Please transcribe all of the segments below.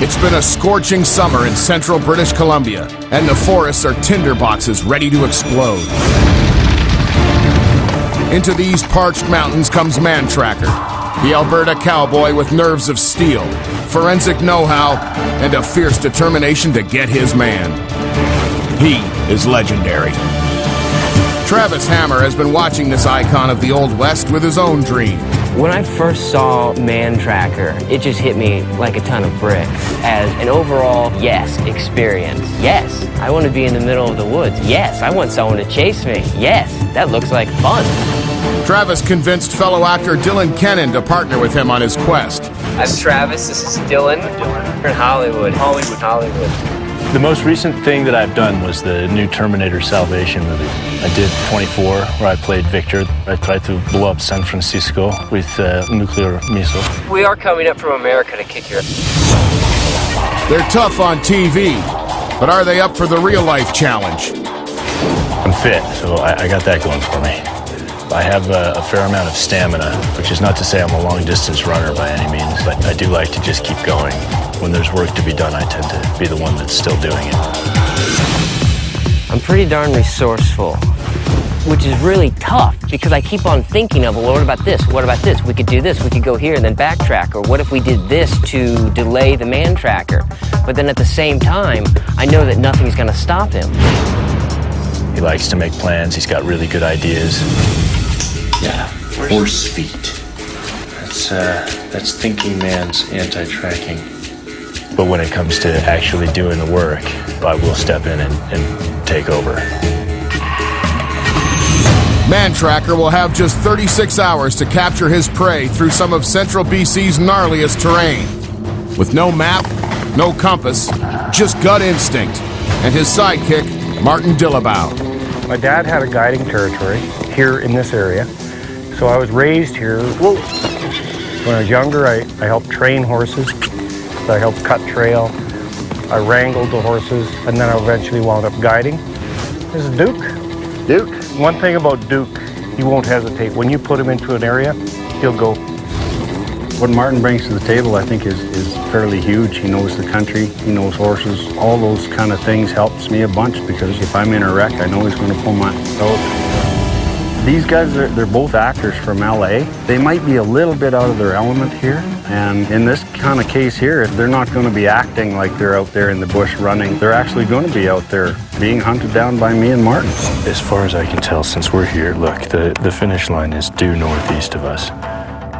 It's been a scorching summer in central British Columbia, and the forests are tinderboxes ready to explode. Into these parched mountains comes Mantracker, the Alberta cowboy with nerves of steel, forensic know-how, and a fierce determination to get his man. He is legendary. Travis Hammer has been watching this icon of the Old West with his own dream. When I first saw Mantracker, it just hit me like a ton of bricks as an overall, yes, experience. Yes, I want to be in the middle of the woods. Yes, I want someone to chase me. Yes, that looks like fun. Travis convinced fellow actor Dylan Kennan to partner with him on his quest. I'm Travis, this is Dylan. We're in Hollywood. Hollywood. The most recent thing that I've done was the new Terminator Salvation movie. I did 24, where I played Victor. I tried to blow up San Francisco with nuclear missile. We are coming up from America to kick your ass. They're tough on TV, but are they up for the real-life challenge? I'm fit, so I got that going for me. I have a fair amount of stamina, which is not to say I'm a long-distance runner by any means, but I do like to just keep going. When there's work to be done, I tend to be the one that's still doing it. I'm pretty darn resourceful, which is really tough because I keep on thinking of, well, what about this? What about this? We could do this. We could go here and then backtrack. Or what if we did this to delay the Mantracker? But then at the same time, I know that nothing's going to stop him. He likes to make plans. He's got really good ideas. Yeah, horse feet. That's thinking man's anti-tracking. But when it comes to actually doing the work, I will step in and take over. Mantracker will have just 36 hours to capture his prey through some of central BC's gnarliest terrain. With no map, no compass, just gut instinct, and his sidekick, Martin Dillabow. My dad had a guiding territory here in this area, so I was raised here. When I was younger, I helped train horses. I helped cut trail. I wrangled the horses, and then I eventually wound up guiding. This is Duke. Duke? One thing about Duke, he won't hesitate. When you put him into an area, he'll go. What Martin brings to the table, I think, is fairly huge. He knows the country, he knows horses. All those kind of things helps me a bunch because if I'm in a wreck, I know he's going to pull my out. These guys, they're both actors from LA. They might be a little bit out of their element here. And in this kind of case here, they're not going to be acting like they're out there in the bush running. They're actually going to be out there being hunted down by me and Martin. As far as I can tell, since we're here, look, the finish line is due northeast of us.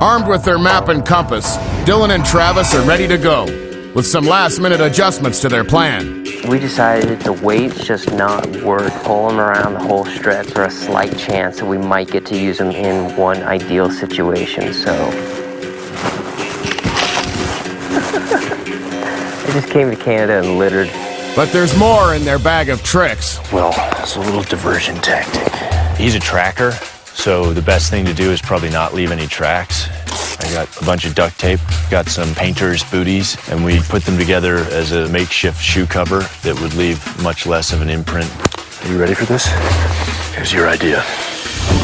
Armed with their map and compass, Dylan and Travis are ready to go, with some last-minute adjustments to their plan. We decided the weight's just not worth pulling around the whole stretch for a slight chance that we might get to use them in one ideal situation, so. I just came to Canada and littered. But there's more in their bag of tricks. Well, it's a little diversion tactic. He's a tracker, so the best thing to do is probably not leave any tracks. I got a bunch of duct tape, got some painter's booties, and we put them together as a makeshift shoe cover that would leave much less of an imprint. Are you ready for this? Here's your idea.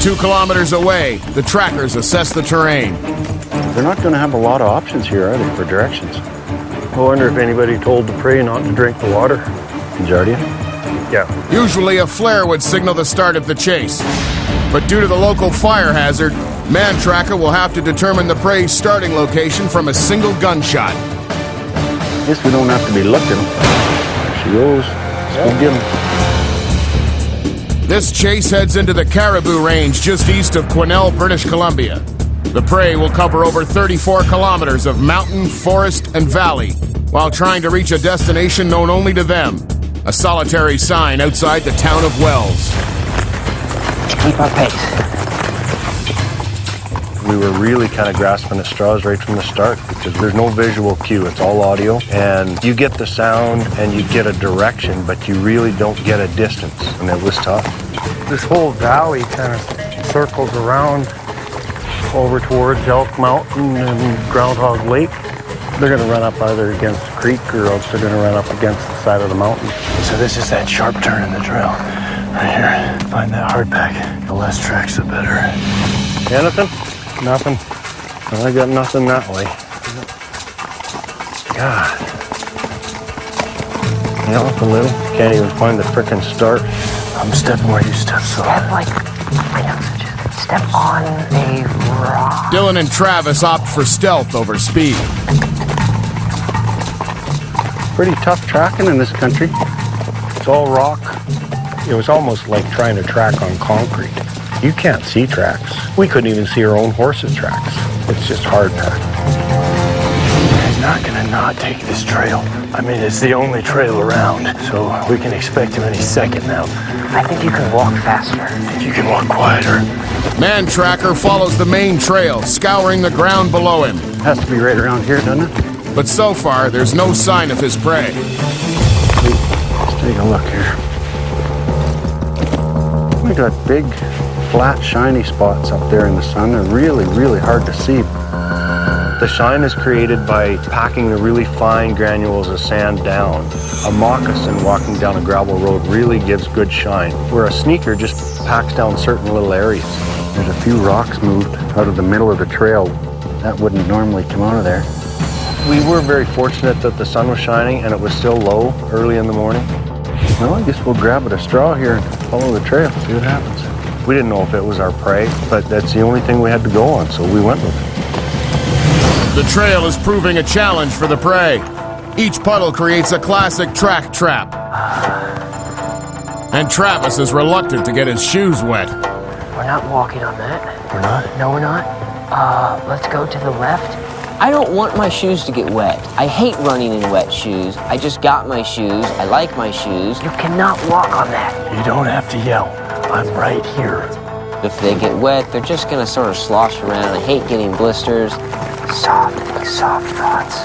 2 kilometers away, the trackers assess the terrain. They're not going to have a lot of options here, are they, for directions? I wonder if anybody told the prey not to drink the water. Jardia? Yeah. Usually a flare would signal the start of the chase. But due to the local fire hazard, Mantracker will have to determine the prey's starting location from a single gunshot. Guess we don't have to be looking. There she goes. Let's go get him. This chase heads into the Caribou Range just east of Quesnel, British Columbia. The prey will cover over 34 kilometers of mountain, forest, and valley, while trying to reach a destination known only to them, a solitary sign outside the town of Wells. Keep our pace. We were really kind of grasping at straws right from the start because there's no visual cue, it's all audio. And you get the sound and you get a direction, but you really don't get a distance, and it was tough. This whole valley kind of circles around over towards Elk Mountain and Groundhog Lake. They're going to run up either against the creek or else they're going to run up against the side of the mountain. So this is that sharp turn in the trail. Right here. Find that hardback. The less tracks, the better. Anything? Nothing. I got nothing that way. God. Yeah, up a little. Can't even find the frickin' start. I'm stepping where you step, so. Step like, I know, so just step on a rock. Dylan and Travis opt for stealth over speed. Pretty tough tracking in this country. It's all rock. It was almost like trying to track on concrete. You can't see tracks. We couldn't even see our own horses' tracks. It's just hard pack. He's not gonna not take this trail. I mean, it's the only trail around, so we can expect him any second now. I think you can walk faster. I think you can walk quieter. Mantracker follows the main trail, scouring the ground below him. Has to be right around here, doesn't it? But so far, there's no sign of his prey. Let's take a look here. We got big, flat, shiny spots up there in the sun. They're really, really hard to see. The shine is created by packing the really fine granules of sand down. A moccasin walking down a gravel road really gives good shine, where a sneaker just packs down certain little areas. There's a few rocks moved out of the middle of the trail. That wouldn't normally come out of there. We were very fortunate that the sun was shining and it was still low early in the morning. Well, I guess we'll grab at a straw here and follow the trail, see what happens. We didn't know if it was our prey, but that's the only thing we had to go on, so we went with it. The trail is proving a challenge for the prey. Each puddle creates a classic track trap. And Travis is reluctant to get his shoes wet. We're not walking on that. We're not? No, we're not. Let's go to the left. I don't want my shoes to get wet. I hate running in wet shoes. I just got my shoes. I like my shoes. You cannot walk on that. You don't have to yell. I'm right here. If they get wet, they're just gonna sort of slosh around. I hate getting blisters. Soft thoughts.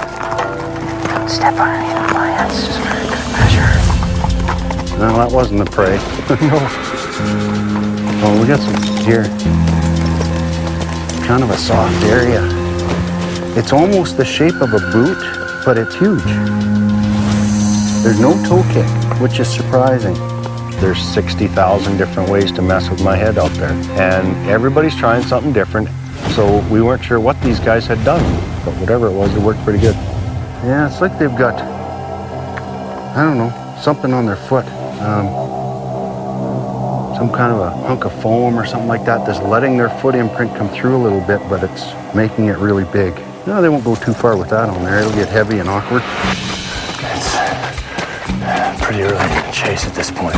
Don't step on any of my hands, just for good measure. No, that wasn't the prey. No. Oh, we got some here. Kind of a soft area. It's almost the shape of a boot, but it's huge. There's no toe kick, which is surprising. There's 60,000 different ways to mess with my head out there. And everybody's trying something different. So we weren't sure what these guys had done, but whatever it was, it worked pretty good. Yeah, it's like they've got, I don't know, something on their foot. Some kind of a hunk of foam or something like that that's letting their foot imprint come through a little bit, but it's making it really big. No, they won't go too far with that on there. It'll get heavy and awkward. It's pretty early in the chase at this point.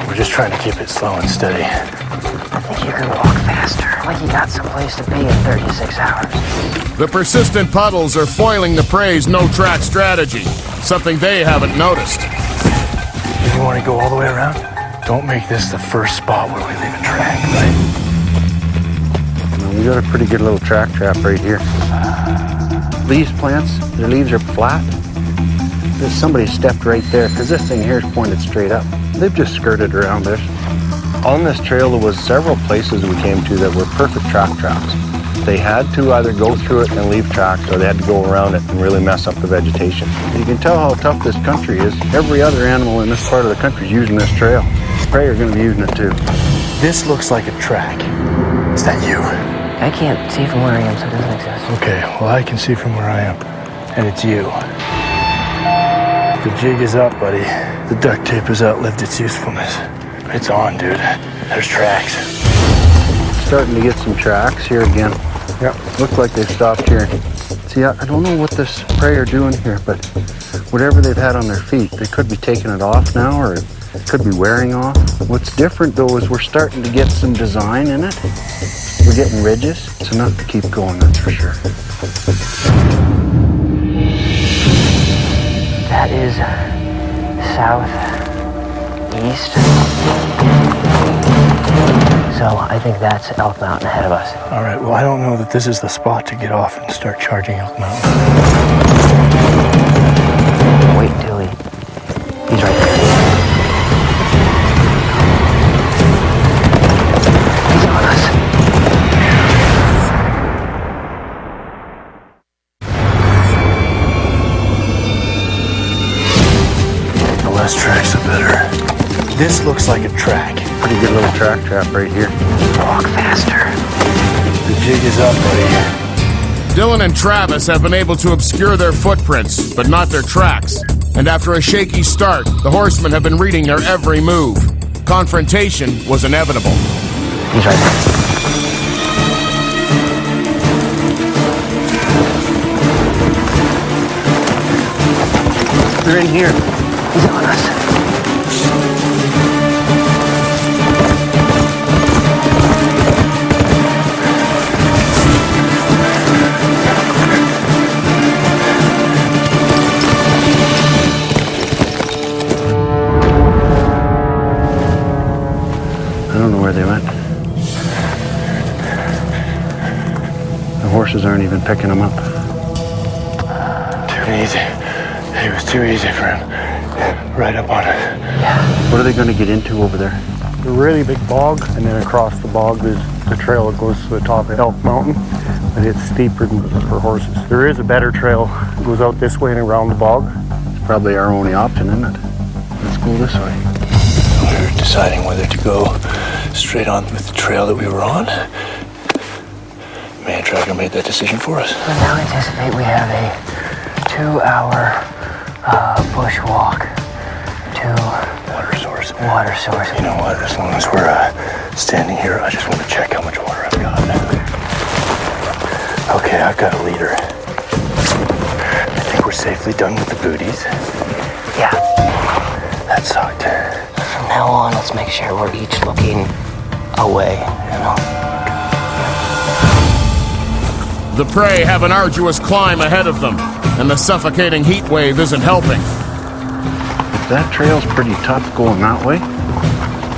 We're just trying to keep it slow and steady. I think you can walk faster, like you got someplace to be in 36 hours. The persistent puddles are foiling the prey's no-track strategy, something they haven't noticed. You want to go all the way around? Don't make this the first spot where we leave a track, right? We got a pretty good little track trap right here. These plants, their leaves are flat. There's somebody stepped right there, because this thing here is pointed straight up. They've just skirted around this. On this trail, there was several places we came to that were perfect track traps. They had to either go through it and leave tracks, or they had to go around it and really mess up the vegetation. You can tell how tough this country is. Every other animal in this part of the country is using this trail. Prey are going to be using it too. This looks like a track. Is that you? I can't see from where I am, so it doesn't exist. Okay, well I can see from where I am, and it's you. The jig is up, buddy. The duct tape has outlived its usefulness. It's on, dude. There's tracks. Starting to get some tracks here again. Yeah, looks like they've stopped here. See, I don't know what this prey are doing here, but whatever they've had on their feet, they could be taking it off now, or it could be wearing off. What's different, though, is we're starting to get some design in it. We're getting ridges. It's enough to keep going, that's for sure. That is southeast. So I think that's Elk Mountain ahead of us. All right, well I don't know that this is the spot to get off and start charging Elk Mountain. Wait until he's right there. He's on us. The less tracks, the better. This looks like a track. Pretty good little track trap right here. Walk faster. The jig is up, buddy. Dylan and Travis have been able to obscure their footprints, but not their tracks. And after a shaky start, the horsemen have been reading their every move. Confrontation was inevitable. He's right there. They're in here. He's on us. I don't know where they went. The horses aren't even picking them up. Too easy. It was too easy for him. Right up on it. What are they going to get into over there? A really big bog, and then across the bog there's the trail that goes to the top of Elk Mountain, but it's steeper than for horses. There is a better trail that goes out this way and around the bog. It's probably our only option, isn't it? Let's go this way. We were deciding whether to go straight on with the trail that we were on. Mantracker made that decision for us. I now anticipate we have a 2-hour bushwalk to water source. You know what? As long as we're standing here, I just want to check how much water I've got. Okay, I've got a liter. I think we're safely done with the booties. Yeah. That sucked. From now on, let's make sure we're each looking away, you know? The prey have an arduous climb ahead of them, and the suffocating heat wave isn't helping. If that trail's pretty tough going that way,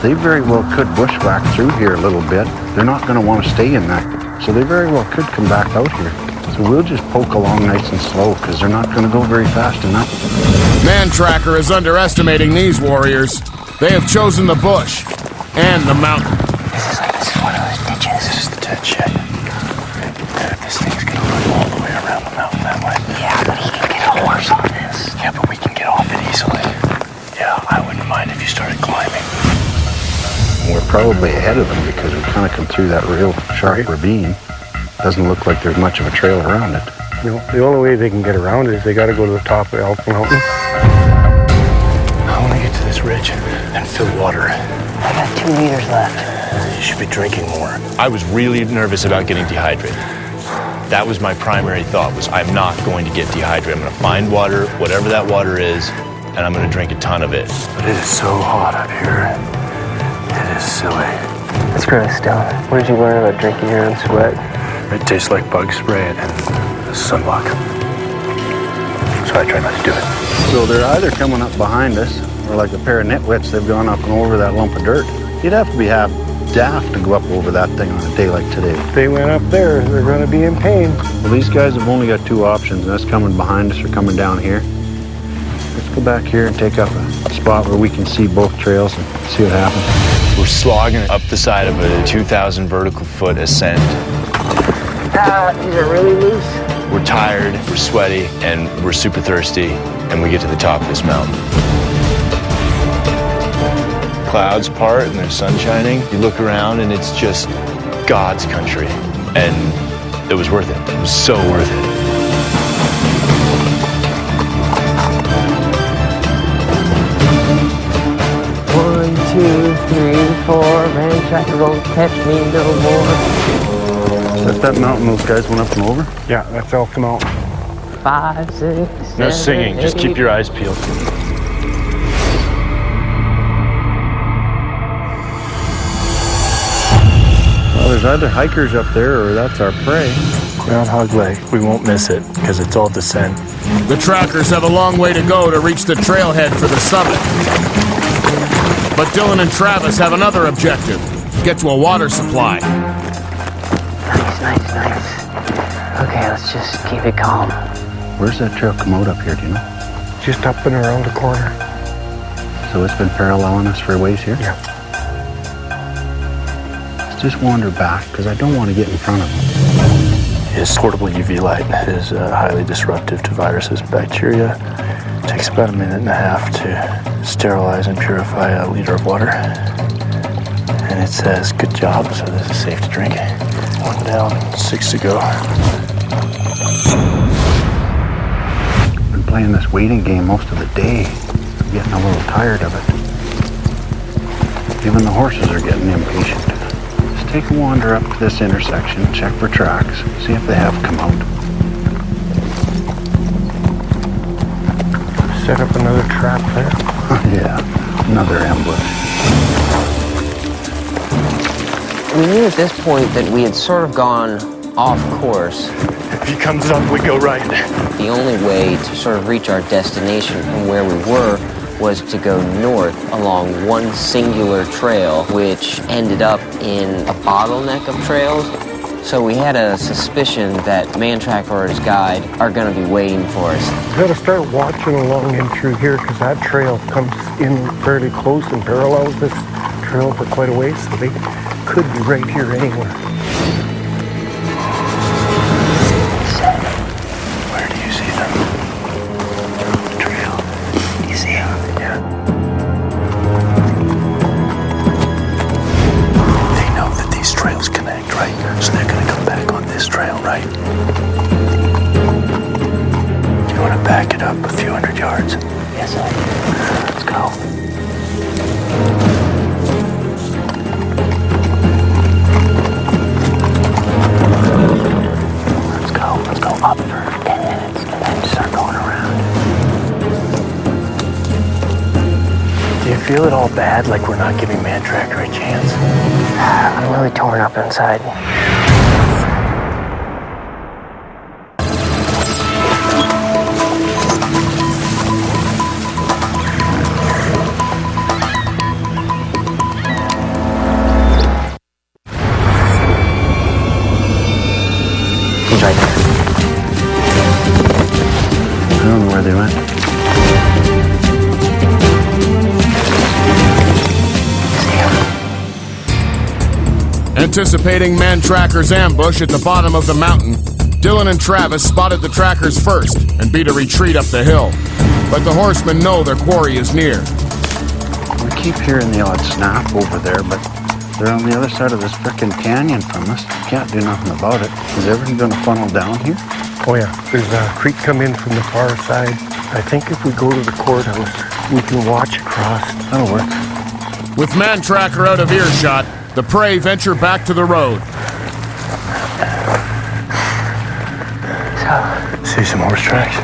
they very well could bushwhack through here a little bit. They're not going to want to stay in that, so they very well could come back out here. So we'll just poke along nice and slow, because they're not going to go very fast enough. Mantracker is underestimating these warriors. They have chosen the bush and the mountain. This is one of those ditches. This is the ditch, yeah. This thing's going to run all the way around the mountain that way. Yeah, but he can get a horse on this. Yeah, but we can get off it easily. Yeah, I wouldn't mind if you started climbing. We're probably ahead of them because we kind of come through that real sharp ravine. Doesn't look like there's much of a trail around it. You know, the only way they can get around it is they got to go to the top of Elk Mountain. I want to get to this ridge and fill water. I got 2 liters left. You should be drinking more. I was really nervous about getting dehydrated. That was my primary thought, was I'm not going to get dehydrated. I'm going to find water, whatever that water is, and I'm going to drink a ton of it. But it is so hot up here. It is silly. Let's grow a stone. What did you learn about drinking your own sweat? It tastes like bug spray and sunblock. So I try not to do it. So they're either coming up behind us, or like a pair of nitwits, they've gone up and over that lump of dirt. You'd have to be half daft to go up over that thing on a day like today. If they went up there, they're going to be in pain. Well, these guys have only got 2 options, and that's coming behind us or coming down here. Let's go back here and take up a spot where we can see both trails and see what happens. We're slogging up the side of a 2,000 vertical foot ascent. These are really loose. We're tired, we're sweaty, and we're super thirsty, and we get to the top of this mountain. Clouds part and there's sun shining. You look around and it's just God's country. And it was worth it. It was so worth it. One, 2, 3, 4. Mantracker won't catch me no more. That's that mountain those guys went up and over? Yeah, that's Elk Mountain. 5, 6, 7, No singing, just keep your eyes peeled. Well, there's either hikers up there or that's our prey. Groundhog Lake, we won't miss it because it's all descent. The trackers have a long way to go to reach the trailhead for the summit. But Dylan and Travis have another objective: get to a water supply. Nice. Okay, let's just keep it calm. Where's that trail come out up here, do you know? Just up and around the corner. So it's been paralleling us for a ways here? Yeah. Let's just wander back, because I don't want to get in front of them. His portable UV light is highly disruptive to viruses and bacteria. It takes about 1.5 minutes to sterilize and purify a liter of water. And it says, good job, so this is safe to drink. 1 down, 6 to go. playing this waiting game most of the day. I'm getting a little tired of it. Even the horses are getting impatient. Just take a wander up to this intersection, check for tracks, see if they have come out. Set up another trap there. Yeah, another ambush. We knew at this point that we had sort of gone off course. If he comes up, we go right. The only way to sort of reach our destination from where we were was to go north along one singular trail, which ended up in a bottleneck of trails. So we had a suspicion that Mantracker or his guide are going to be waiting for us. We got to start watching along in through here because that trail comes in fairly close and parallels this trail for quite a ways, so they could be right here anywhere. Where do you see them? On the trail. You see them? Yeah. They know that these trails connect, right? So they're going to come back on this trail, right? You want to back it up a few hundred yards? Yes, I do. Let's go. Let's go up for 10 minutes and then start going around. Do you feel it all bad, like we're not giving Mantracker a chance? I'm really torn up inside. He's right there. I don't know where they went. Anticipating Mantracker's ambush at the bottom of the mountain, Dylan and Travis spotted the trackers first and beat a retreat up the hill. But the horsemen know their quarry is near. We keep hearing the odd snap over there, but they're on the other side of this frickin' canyon from us. Can't do nothing about it. Is everything gonna funnel down here? Oh yeah, there's a creek come in from the far side. I think if we go to the courthouse, we can watch across. That'll work. With Mantracker out of earshot, the prey venture back to the road. See some horse tracks?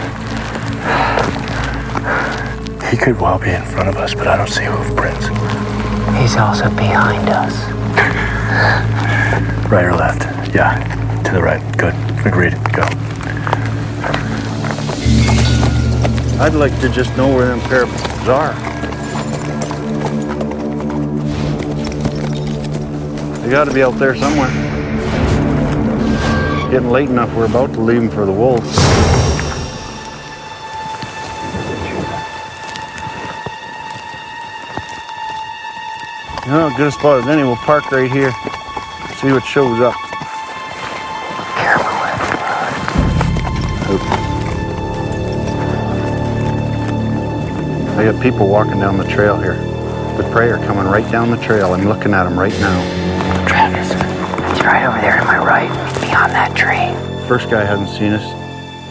He could well be in front of us, but I don't see hoof prints. He's also behind us. Right or left? Yeah, to the right. Good. Agreed. Go. I'd like to just know where them pair of b****s are. They gotta be out there somewhere. Getting late enough, we're about to leave them for the wolves. You know, good a spot as any. We'll park right here. See what shows up. Careful. I got people walking down the trail here. The prey are coming right down the trail. I'm looking at them right now. Travis, he's right over there to my right, beyond that tree. First guy hasn't seen us.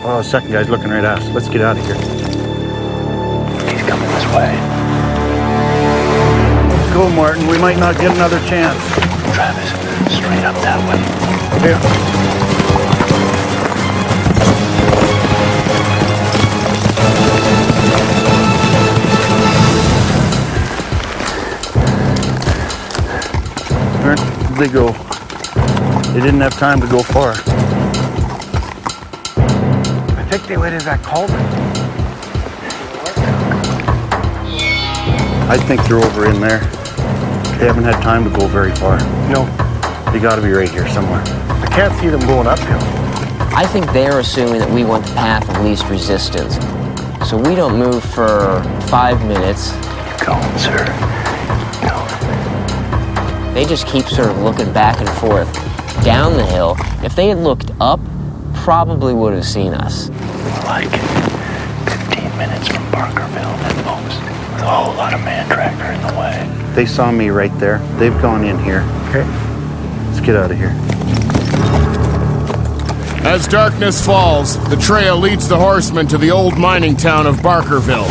Oh, the second guy's looking right at us. Let's get out of here. He's coming this way. Let's go, Martin. We might not get another chance. Travis, straight up that way. Yeah. Where did they go? They didn't have time to go far. I think they went in that culvert. I think they're over in there. They haven't had time to go very far. No, They gotta be right here somewhere. I can't see them going uphill. I think they're assuming that we want the path of least resistance. So we don't move for 5 minutes. Going, sir. Going. They just keep sort of looking back and forth down the hill. If they had looked up, probably would have seen us. We're like 15 minutes from Barkerville at most, with a whole lot of Mantracker in the way. They saw me right there. They've gone in here. Okay. Let's get out of here. As darkness falls, the trail leads the horsemen to the old mining town of Barkerville.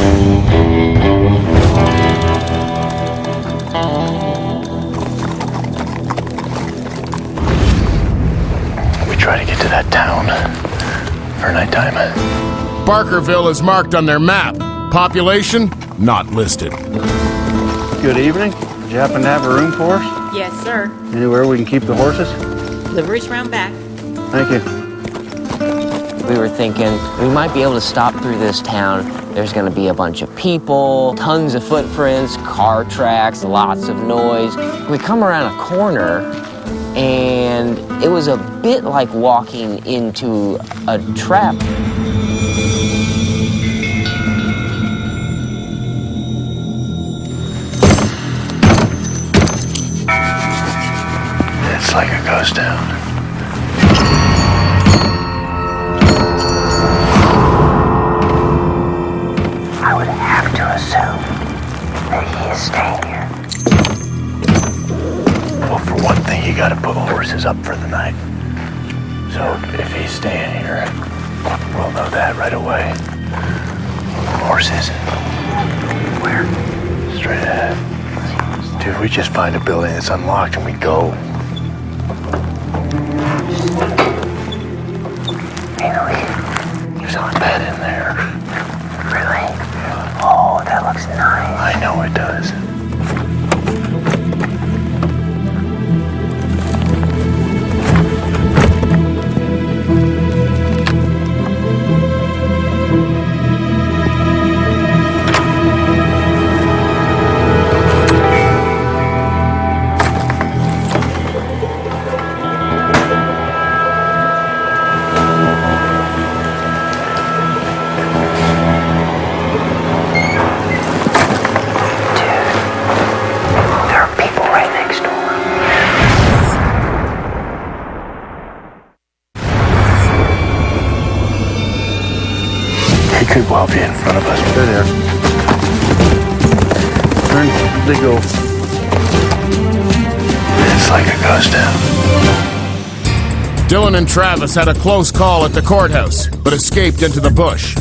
We try to get to that town for nighttime. Barkerville is marked on their map. Population, not listed. Good evening. Did you happen to have a room for us? Yes, sir. Anywhere we can keep the horses? Livery's round back. Thank you. We were thinking we might be able to stop through this town. There's gonna be a bunch of people, tons of footprints, car tracks, lots of noise. We come around a corner and it was a bit like walking into a trap. It's like a ghost town. I would have to assume that he is staying here. Well, for one thing, you gotta put horses up for the night. So if he's staying here, we'll know that right away. Horses. Where? Straight ahead. Dude, we just find a building that's unlocked and we go. There's a bed in there. Really? Oh, that looks nice. I know it does. Could well be in front of us. They're there. Turn, they go. It's like a ghost town. Dylan and Travis had a close call at the courthouse, but escaped into the bush.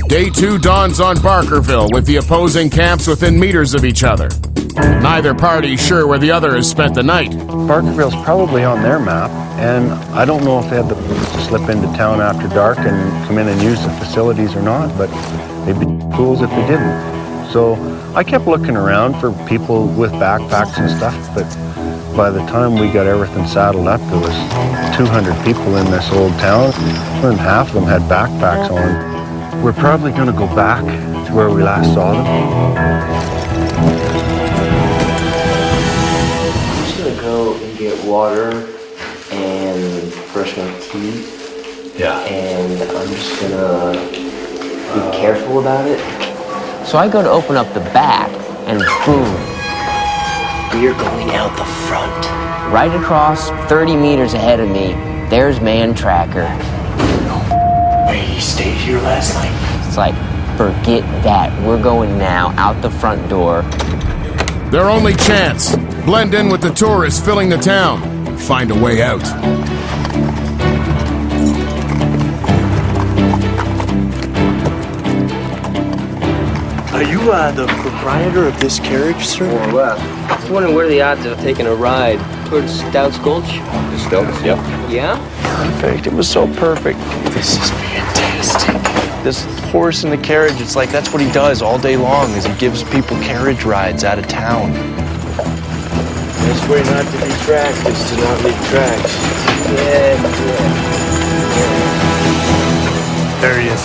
Day 2 dawns on Barkerville with the opposing camps within meters of each other. Neither party sure where the other has spent the night. Barkerville's probably on their map, and I don't know if they had the to slip into town after dark and come in and use the facilities or not, but they'd be fools if they didn't. So I kept looking around for people with backpacks and stuff, but by the time we got everything saddled up, there was 200 people in this old town, and half of them had backpacks on. We're probably going to go back to where we last saw them. I'm just gonna go and get water and brush my teeth. Yeah. And I'm just gonna be careful about it. So I go to open up the back, and boom, we are going out the front. Right across 30 meters ahead of me, there's Mantracker. Wait, he stayed here last night? It's like, forget that. We're going now, out the front door. Their only chance, blend in with the tourists filling the town, find a way out. Are you the proprietor of this carriage, sir? More or less. I was wondering what are the odds of taking a ride towards Stout's Gulch? Stokes, yep. Yeah? Perfect. It was so perfect. This is fantastic. This horse in the carriage, it's like that's what he does all day long, is he gives people carriage rides out of town. Best way not to be tracked is to not leave tracks. Yeah. There he is.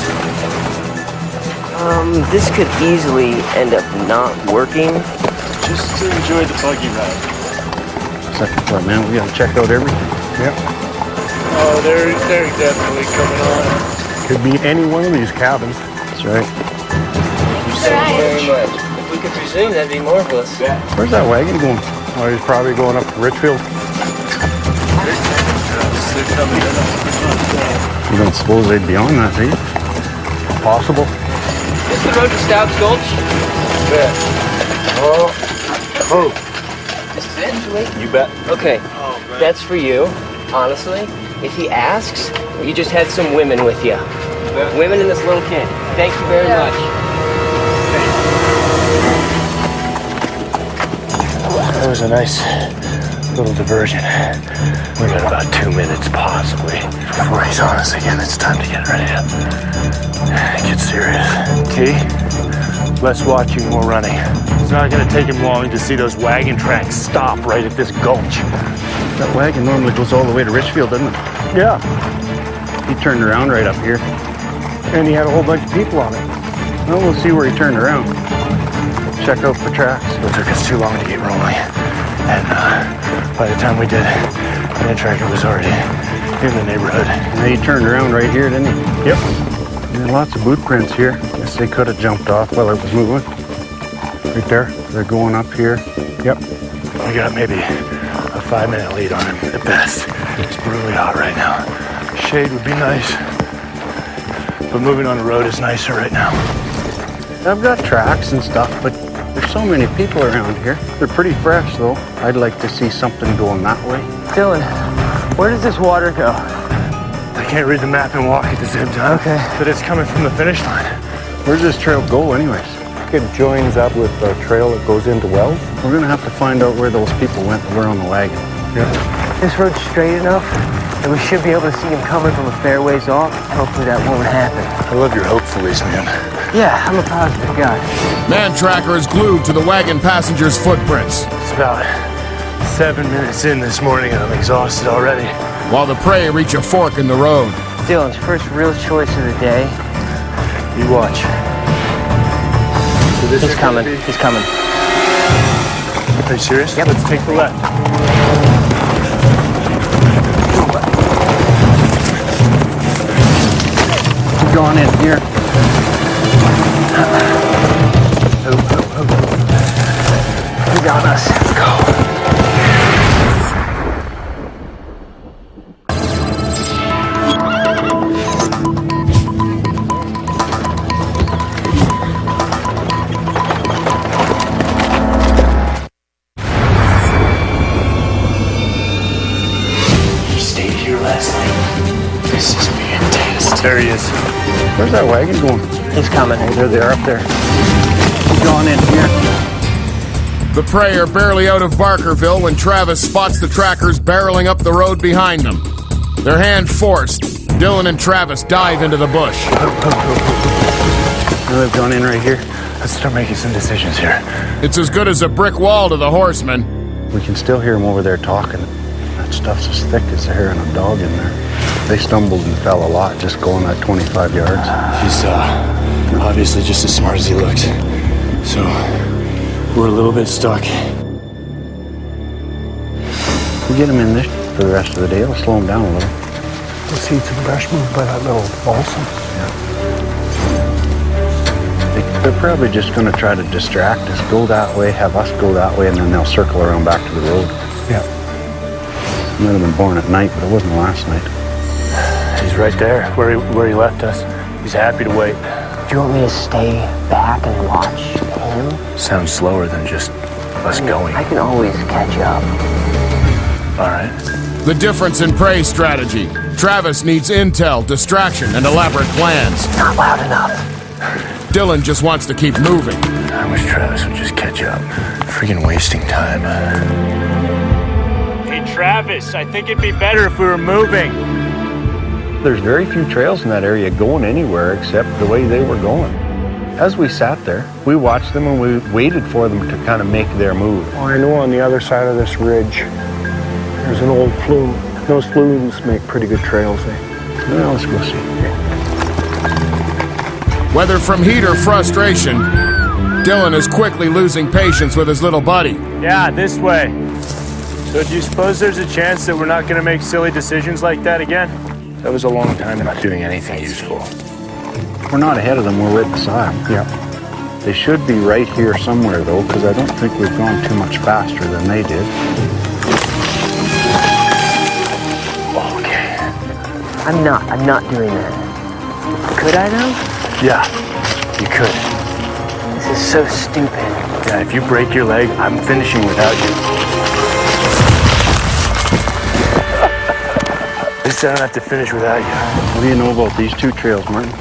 This could easily end up not working. Just to enjoy the buggy ride. Second part, man. We gotta check out everything. Yep. Oh, they're definitely coming on. Could be any one of these cabins. That's right. Thank you very much. If we could resume, that'd be marvelous. Yeah. Where's that wagon going? Oh, he's probably going up to Richfield. You don't suppose they'd be on that, do you? Possible. Is this the road to Stout's Gulch? Yeah. Oh. This is it? You bet. Okay. Oh, man. That's for you, honestly. If he asks, you just had some women with you. Women and this little kid. Thank you very much. That was a nice little diversion. We got about 2 minutes, possibly, before he's on us again. It's time to get ready to get serious. T, less watching, more running. It's not going to take him long to see those wagon tracks stop right at this gulch. That wagon normally goes all the way to Richfield, doesn't it? Yeah, He turned around right up here. and he had a whole bunch of people on it. Well, we'll see where he turned around. Check out for tracks. It took us too long to get rolling. And by the time we did, the Mantracker was already in the neighborhood. And he turned around right here, didn't he? Yep. There are lots of boot prints here. Guess they could have jumped off while it was moving. Right there. They're going up here. Yep. We got maybe a 5-minute lead on him at best. It's brutally hot right now. Shade would be nice, but moving on the road is nicer right now. I've got tracks and stuff, but there's so many people around here. They're pretty fresh, though. I'd like to see something going that way. Dylan, where does this water go? I can't read the map and walk at the same time. Okay. But it's coming from the finish line. Where's this trail go, anyways? It joins up with a trail that goes into Wells. We're gonna have to find out where those people went that were on the wagon. This road's straight enough that we should be able to see him coming from a fair ways off. Hopefully that won't happen. I love your hopefulies, man. Yeah, I'm a positive guy. Mantracker is glued to the wagon passenger's footprints, It's about 7 minutes in this morning and I'm exhausted already. while the prey reach a fork in the road. Dylan's first real choice of the day. You watch. So this He's is coming. gonna be- He's coming. Are you serious? Yep. Let's take the left. We're going in here. He got us. He stayed here last night. This is fantastic. There he is. Where's that wagon going? He's coming. There they are up there. We're going in here. The prey are barely out of Barkerville when Travis spots the trackers barreling up the road behind them. Their hand forced, Dylan and Travis dive into the bush. Now they've gone in right here. Let's start making some decisions here. It's as good as a brick wall to the horsemen. We can still hear them over there talking. That stuff's as thick as the hair on a dog in there. They stumbled and fell a lot just going that 25 yards. He's obviously just as smart as he looks. So we're a little bit stuck. We get them in this for the rest of the day. It'll slow them down a little. We'll see some brush moved by that little balsam. They're probably just going to try to distract us, go that way, have us go that way, and then they'll circle around back to the road. Yeah. Might have been born at night, but it wasn't last night. He's right there where he left us. He's happy to wait. Do you want me to stay back and watch him? Sounds slower than just us going. I can always catch up. All right. The difference in prey strategy. Travis needs intel, distraction, and elaborate plans. Not loud enough. Dylan just wants to keep moving. I wish Travis would just catch up. Freaking wasting time. Hey, Travis, I think it'd be better if we were moving. There's very few trails in that area going anywhere except the way they were going. As we sat there, we watched them and we waited for them to kind of make their move. Well, I know on the other side of this ridge, there's an old flume. Those flumes make pretty good trails, eh? Well, let's go see. Whether from heat or frustration, Dylan is quickly losing patience with his little buddy. Yeah, this way. So do you suppose there's a chance that we're not going to make silly decisions like that again? That was a long time not doing anything useful. We're not ahead of them, we're right beside them. Yeah. They should be right here somewhere, though, because I don't think we've gone too much faster than they did. Okay. I'm not doing that. Could I though? Yeah, you could. This is so stupid. Yeah, if you break your leg, I'm finishing without you. This least I don't have to finish without you. What do you know about these two trails, Martin?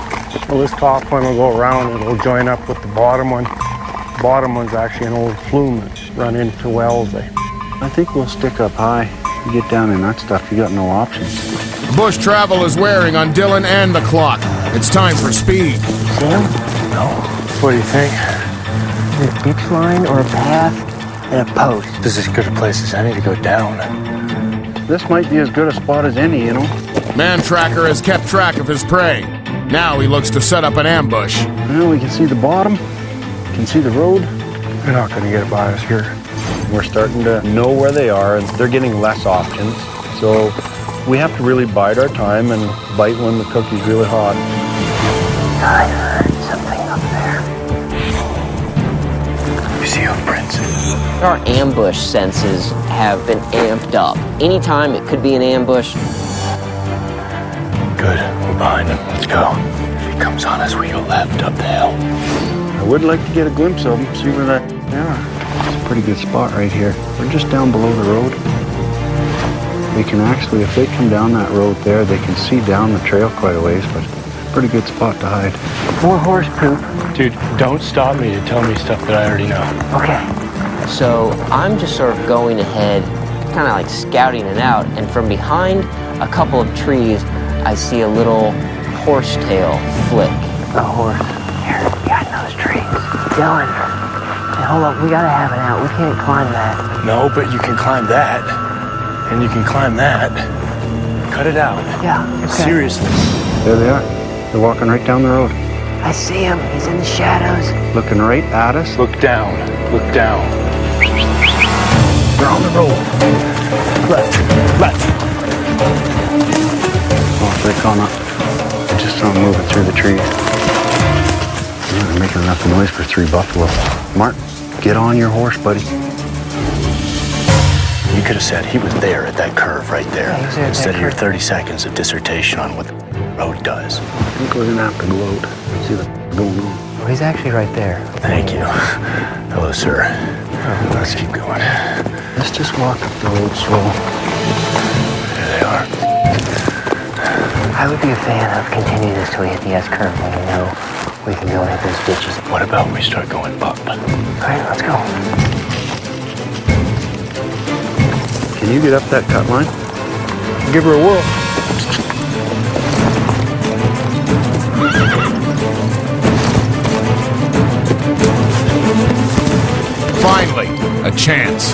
Well, this top one will go around and it'll join up with the bottom one. The bottom one's actually an old flume that's run into wells. I think we'll stick up high. You get down in that stuff, you got no options. Bush travel is wearing on Dylan and the clock. It's time for speed. Sam? No. What do you think? A ditch line or a path and a post. This is as good a place as any to go down. This might be as good a spot as any, you know. Mantracker has kept track of his prey. Now he looks to set up an ambush. Well, we can see the bottom, can see the road. They're not going to get by us here. We're starting to know where they are, and they're getting less options. So we have to really bide our time and bite when the cookie's really hot. I heard something up there. You see footprints? Our ambush senses have been amped up. Anytime it could be an ambush. Good. We're behind him. Let's go. If he comes on us, we go left up the hill. I would like to get a glimpse of them, see where that... Yeah, it's a pretty good spot right here. We're just down below the road. They can actually, if they come down that road there, they can see down the trail quite a ways, but pretty good spot to hide. More horse poop. Dude, don't stop me to tell me stuff that I already know. Okay. So I'm just sort of going ahead, kind of like scouting it out, and from behind a couple of trees, I see a little horsetail flick. A horse. Here, behind those trees. Dylan. Hey, hold up, we gotta have it out. We can't climb that. No, but you can climb that. And you can climb that. Cut it out. Yeah, okay. Seriously. There they are. They're walking right down the road. I see him. He's in the shadows. Looking right at us. Look down. Look down. They're on the road. Left. Oh, they're gone up. I just saw them moving through the trees. They're making enough noise for 3 buffalo. Martin, get on your horse, buddy. You could have said he was there at that curve right there. Yeah, he was there at instead that of your curve. 30 seconds of dissertation on what the road does. I think we're gonna have to load. See what's going on. Oh, he's actually right there. Thank you. Hello, sir. Let's keep going. Let's just walk up the road slow. There they are. I would be a fan of continuing this till we hit the S curve when we know we can go and hit those ditches. What about we start going up? All right, let's go. Can you get up that cut line? Give her a whirl. Finally, a chance.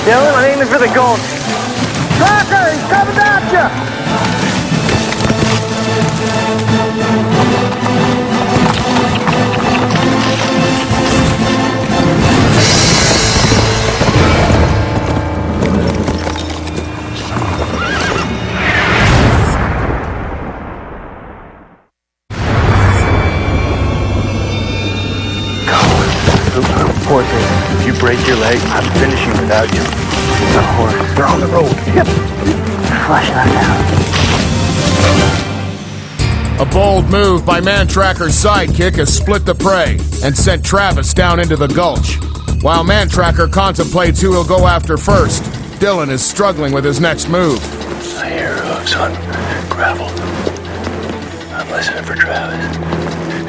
Dylan, I'm aiming for the gulch. Tracker, he's coming at you! If you break your leg, I'm finishing without you. The horse. They're on the road. Yep. Flushing us out. A bold move by Mantracker's sidekick has split the prey and sent Travis down into the gulch. While Mantracker contemplates who he'll go after first, Dylan is struggling with his next move. I hear hooves on gravel. I'm listening for Travis.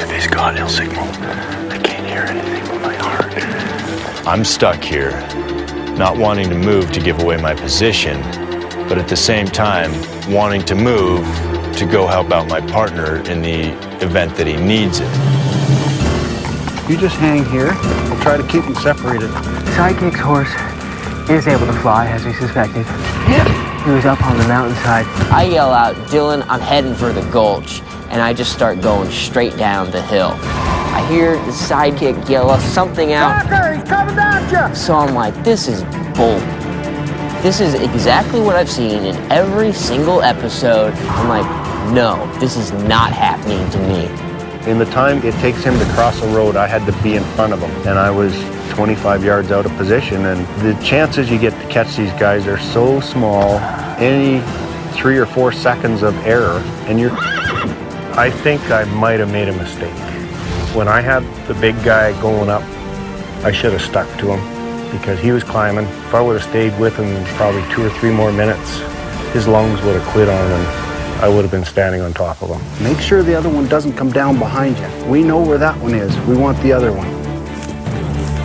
If he's gone, he'll signal. I can't hear anything but my heart. I'm stuck here, not wanting to move to give away my position, but at the same time, wanting to move to go help out my partner in the event that he needs it. You just hang here. We'll try to keep them separated. Sidekick's horse is able to fly, as we suspected. He was up on the mountainside. I yell out, Dylan, I'm heading for the gulch, and I just start going straight down the hill. I hear the sidekick yell something out. Tracker, he's coming at you! So I'm like, this is bull. This is exactly what I've seen in every single episode. I'm like, no, this is not happening to me. In the time it takes him to cross a road, I had to be in front of him, and I was 25 yards out of position, and the chances you get to catch these guys are so small. Any 3 or 4 seconds of error, and you're... I think I might have made a mistake. When I had the big guy going up, I should have stuck to him because he was climbing. If I would have stayed with him probably 2 or 3 more minutes, his lungs would have quit on him. I would have been standing on top of him. Make sure the other one doesn't come down behind you. We know where that one is. We want the other one.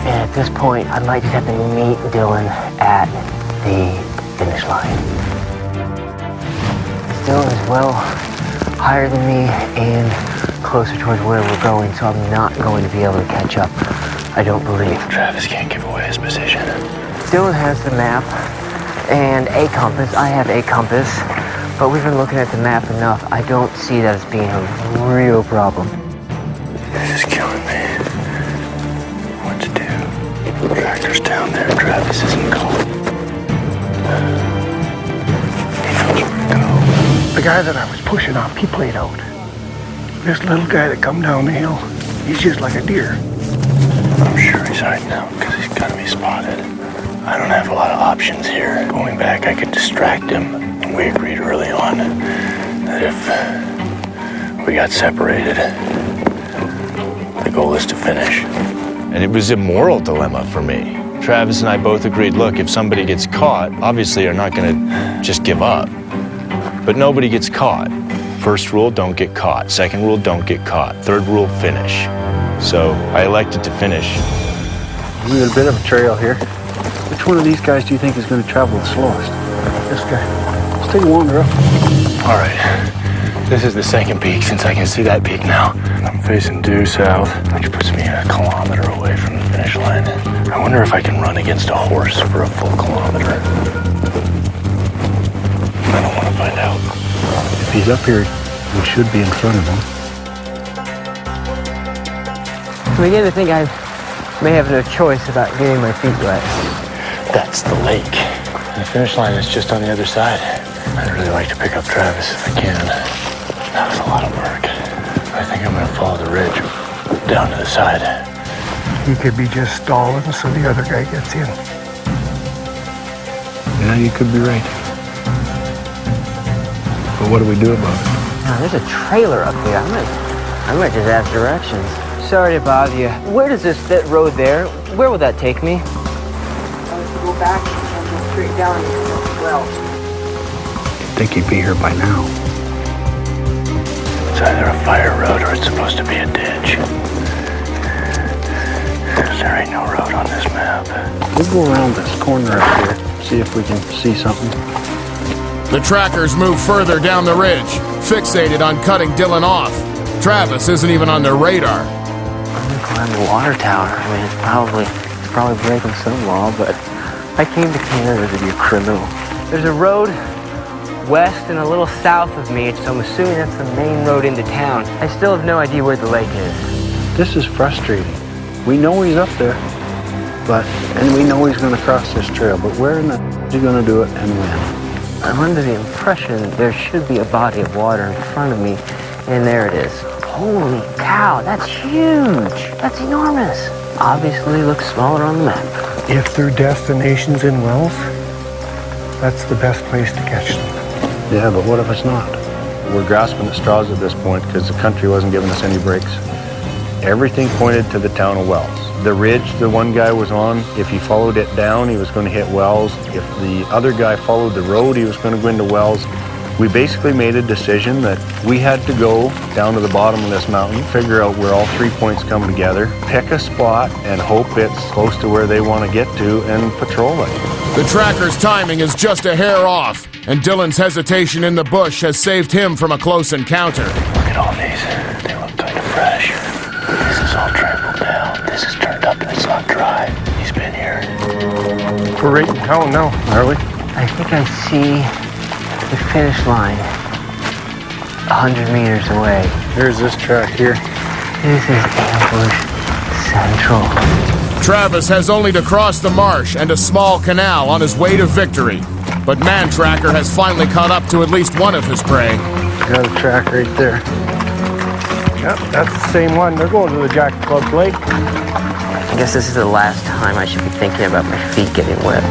And at this point, I might just have to meet Dylan at the finish line. Dylan is well higher than me and closer towards where we're going, so I'm not going to be able to catch up, I don't believe. Travis can't give away his position. Dylan has the map and a compass. I have a compass, but we've been looking at the map enough. I don't see that as being a real problem. This is killing me. What to do? The tractor's down there. Travis isn't going. He knows where to go. The guy that I was pushing up, he played out. This little guy that come down the hill, he's just like a deer. I'm sure he's hiding out because he's gonna be spotted. I don't have a lot of options here. Going back, I could distract him. We agreed early on that if we got separated, the goal is to finish. And it was a moral dilemma for me. Travis and I both agreed, look, if somebody gets caught, obviously you're not gonna just give up. But nobody gets caught. First rule, don't get caught. Second rule, don't get caught. Third rule, finish. So I elected to finish. We got a bit of a trail here. Which one of these guys do you think is going to travel the slowest? This guy. Let's take a wander up. All right, this is the second peak since I can see that peak now. I'm facing due south, which puts me a kilometer away from the finish line. I wonder if I can run against a horse for a full kilometer. I don't want to find out. If he's up here, we should be in front of him. I'm beginning to think I may have no choice about getting my feet wet. That's the lake. The finish line is just on the other side. I'd really like to pick up Travis if I can. That was a lot of work. I think I'm gonna follow the ridge down to the side. He could be just stalling so the other guy gets in. Yeah, you could be right. But what do we do about it? Now, there's a trailer up here. I might just ask directions. Sorry to bother you. Where does that road there, where will that take me? Go back and go straight down to the well. I think he'd be here by now. It's either a fire road or it's supposed to be a ditch. There ain't no road on this map. We'll go around this corner up here, see if we can see something. The trackers move further down the ridge, fixated on cutting Dylan off. Travis isn't even on their radar. I'm gonna climb the water tower. I mean, it's probably breaking some law, but I came to Canada to be a criminal. There's a road west and a little south of me, so I'm assuming that's the main road into town. I still have no idea where the lake is. This is frustrating. We know he's up there, and we know he's going to cross this trail, but where in the is he going to do it and when? I'm under the impression that there should be a body of water in front of me, and there it is. Holy cow, that's huge. That's enormous. Obviously looks smaller on the map. If their destination's in Wells, that's the best place to catch them. Yeah, but what if it's not? We're grasping at straws at this point because the country wasn't giving us any breaks. Everything pointed to the town of Wells. The ridge the one guy was on, if he followed it down, he was going to hit Wells. If the other guy followed the road, he was going to go into Wells. We basically made a decision that we had to go down to the bottom of this mountain, figure out where all 3 points come together, pick a spot, and hope it's close to where they want to get to and patrol it. The tracker's timing is just a hair off, and Dylan's hesitation in the bush has saved him from a close encounter. Look at all these. They look kind of fresh. This is all trampled down. This is turned up and it's not dry. He's been here. We're right in town now, are we? I think I see the finish line 100 meters away. Here's this track here. This is ambush central. Travis has only to cross the marsh and a small canal on his way to victory. But Mantracker has finally caught up to at least one of his prey. Got a track right there. Yep, that's the same one. They're going to the Jack Club Lake. I guess this is the last time I should be thinking about my feet getting wet.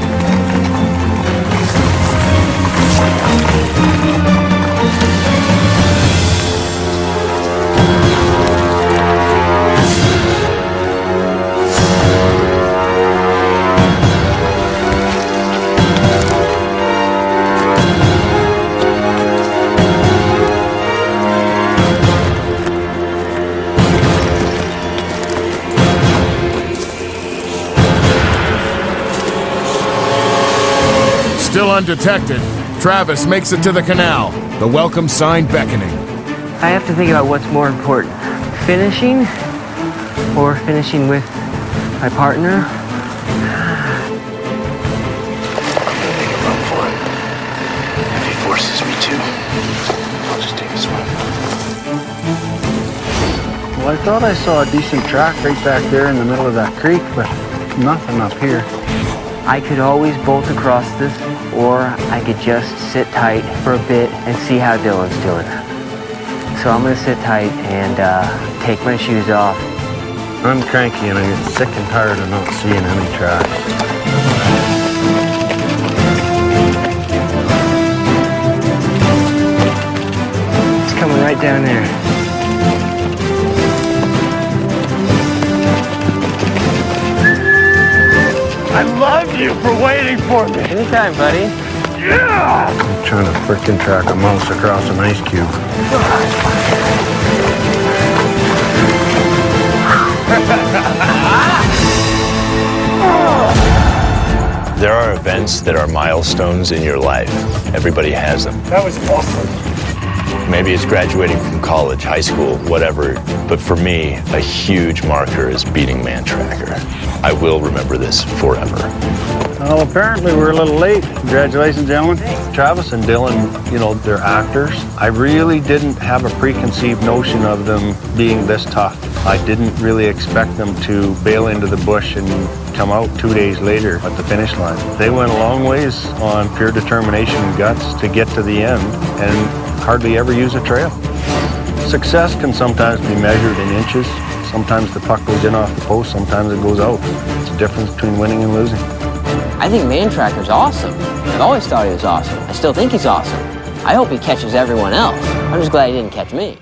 Still undetected, Travis makes it to the canal, the welcome sign beckoning. I have to think about what's more important, finishing or finishing with my partner. Run for it. If he forces me to, I'll just take a swim. Well, I thought I saw a decent track right back there in the middle of that creek, but nothing up here. I could always bolt across this, or I could just sit tight for a bit and see how Dylan's doing. So I'm gonna sit tight and take my shoes off. I'm cranky and I get sick and tired of not seeing any tracks. It's coming right down there. I love you for waiting for me. Anytime, buddy. Yeah! I'm trying to frickin' track a mouse across an ice cube. There are events that are milestones in your life. Everybody has them. That was awesome. Maybe it's graduating from college, high school, whatever. But for me, a huge marker is beating Mantracker. I will remember this forever. Well, apparently we're a little late. Congratulations, gentlemen. Travis and Dylan, you know, they're actors. I really didn't have a preconceived notion of them being this tough. I didn't really expect them to bail into the bush and come out 2 days later at the finish line. They went a long ways on pure determination and guts to get to the end and hardly ever use a trail. Success can sometimes be measured in inches. Sometimes the puck goes in off the post, sometimes it goes out. It's the difference between winning and losing. I think Mantracker's awesome. I've always thought he was awesome. I still think he's awesome. I hope he catches everyone else. I'm just glad he didn't catch me.